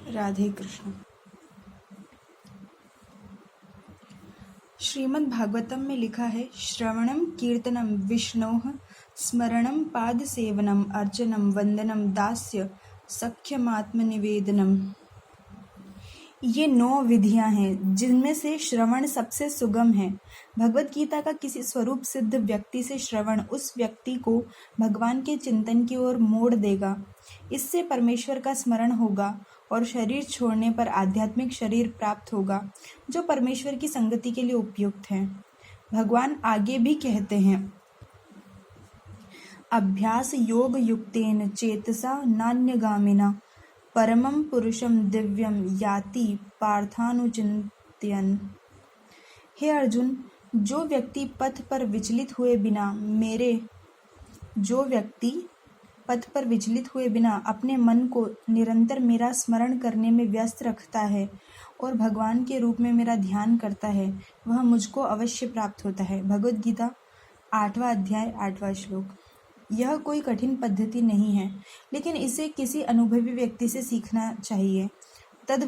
राधे कृष्ण। श्रीमद् भागवतम में लिखा है, श्रवणम कीर्तनम विष्णोः स्मरणम पाद सेवनम अर्चनम वंदनम दास्य सख्यमात्मनिवेदनम। ये 9 विधियां हैं जिनमें से श्रवण सबसे सुगम है। भगवत गीता का किसी स्वरूप सिद्ध व्यक्ति से श्रवण उस व्यक्ति को भगवान के चिंतन की ओर मोड़ देगा। इससे परमेश्वर का स्मरण होगा और शरीर छोड़ने पर आध्यात्मिक शरीर प्राप्त होगा जो परमेश्वर की संगति के लिए उपयुक्त है। भगवान आगे भी कहते हैं, अभ्यास योग युक्तेन चेतसा नान्यगामिना परमं पुरुषम दिव्यम याति पार्थानुचिंतयन्। हे अर्जुन, जो व्यक्ति पथ पर विचलित हुए बिना अपने मन को निरंतर मेरा स्मरण करने में व्यस्त रखता है और भगवान के रूप में मेरा ध्यान करता है, वह मुझको अवश्य प्राप्त होता है। भगवद गीता 8वां अध्याय 8वां श्लोक। यह कोई कठिन पद्धति नहीं है, लेकिन इसे किसी अनुभवी व्यक्ति से सीखना चाहिए। तद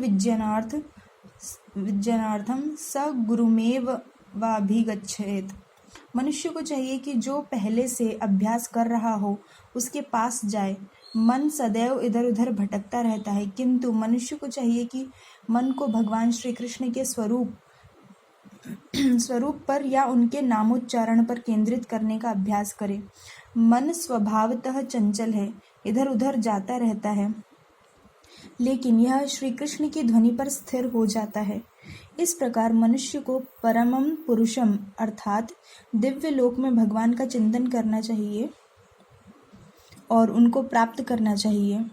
विज्ञानार्थम स गुरुमेव वाभिगच्छेत्। मनुष्य को चाहिए कि जो पहले से अभ्यास कर रहा हो उसके पास जाए। मन सदैव इधर उधर भटकता रहता है, किंतु मनुष्य को चाहिए कि मन को भगवान श्री कृष्ण के स्वरूप पर या उनके नामोच्चारण पर केंद्रित करने का अभ्यास करे। मन स्वभावतः चंचल है, इधर उधर जाता रहता है, लेकिन यह श्री कृष्ण की ध्वनि पर स्थिर हो जाता है। इस प्रकार मनुष्य को परमम पुरुषम अर्थात दिव्य लोक में भगवान का चिंतन करना चाहिए और उनको प्राप्त करना चाहिए।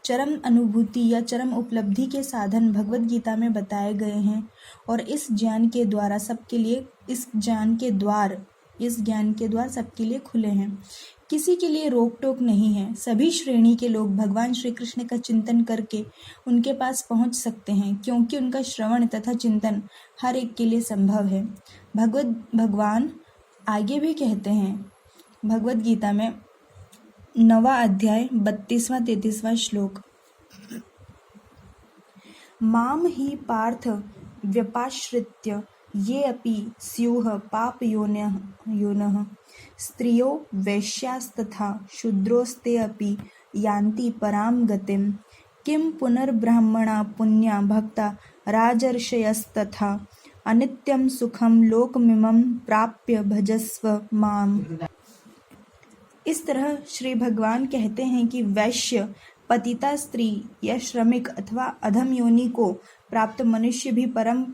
चरम अनुभूति या चरम उपलब्धि के साधन भगवद गीता में बताए गए हैं और इस ज्ञान के द्वार सबके लिए खुले हैं। किसी के लिए रोक टोक नहीं है। सभी श्रेणी के लोग भगवान श्री कृष्ण का चिंतन करके उनके पास पहुंच सकते हैं, क्योंकि उनका श्रवण तथा चिंतन हर एक के लिए संभव है। भगवान आगे भी कहते हैं, भगवद गीता में 9वां अध्याय 32वां-33वां श्लोक, माम ही पार्थ व्यपाश्रित्य ये अपि स्युः पापयोनयः स्त्रियो वैश्यास्तथा शूद्रोस्ते अपि यान्ति परां गतिम् किं पुनर्ब्रह्मणा पुण्या भक्ता राजर्षयस्तथा अनित्यं सुखं लोकमिमं प्राप्य भजस्व माम्। इस तरह श्री भगवान कहते हैं कि वैश्य, पतिता स्त्री या श्रमिक अथवा अधम योनि को प्राप्त मनुष्य भी परम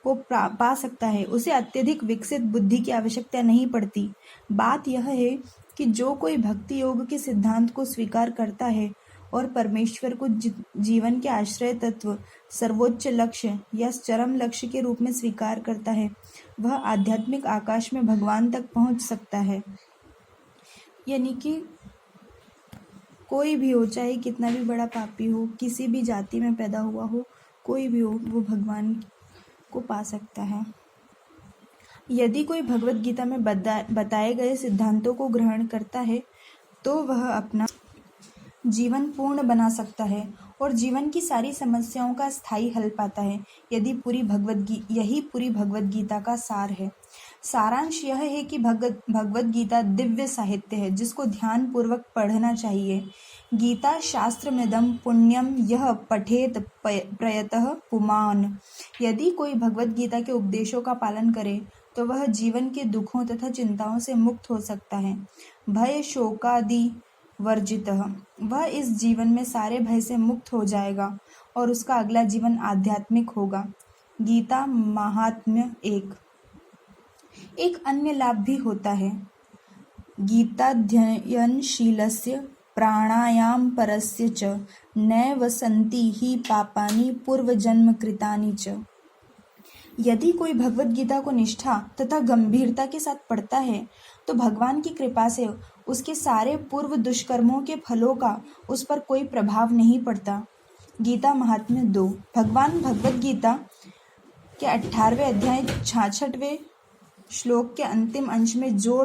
को पा सकता है। उसे अत्यधिक विकसित बुद्धि की आवश्यकता नहीं पड़ती। बात यह है कि जो कोई भक्ति योग के सिद्धांत को स्वीकार करता है और परमेश्वर को जीवन के आश्रय तत्व, सर्वोच्च लक्ष्य या चरम लक्ष्य के रूप में स्वीकार करता है, वह आध्यात्मिक आकाश में भगवान तक पहुंच सकता है। यानी कि कोई भी हो, चाहे कितना भी बड़ा पापी हो, किसी भी जाति में पैदा हुआ हो, कोई भी हो, वो भगवान को पा सकता है। यदि कोई भगवत गीता में बताए गए सिद्धांतों को ग्रहण करता है तो वह अपना जीवन पूर्ण बना सकता है और जीवन की सारी समस्याओं का स्थायी हल पाता है। यही पूरी भगवत गीता का सार है। सारांश यह है कि भगवत गीता दिव्य साहित्य है जिसको ध्यान पूर्वक पढ़ना चाहिए। गीता शास्त्रमिदं पुण्यम यह पठेत प्रयतः पुमान्। यदि कोई भगवत गीता के उपदेशों का पालन करे तो वह जीवन के दुखों तथा चिंताओं से मुक्त हो सकता है। भय शोकादि वर्जितः, वह इस जीवन में सारे भय से मुक्त हो जाएगा और उसका अगला जीवन आध्यात्मिक होगा। गीता महात्म्य एक अन्य लाभ भी होता है। गीताध्ययनशीलस्य प्राणायामपरस्य च नैव सन्ति हि पापानि पूर्वजन्म कृतानि च। यदि कोई भगवत गीता को निष्ठा तथा गंभीरता के साथ पढ़ता है तो भगवान की कृपा से उसके सारे पूर्व दुष्कर्मों के फलों का उस पर कोई प्रभाव नहीं पड़ता। गीता महात्म्य 2। भगवान भगवत गीता के 18वें अध्याय 66वें श्लोक के अंतिम अंश में जोर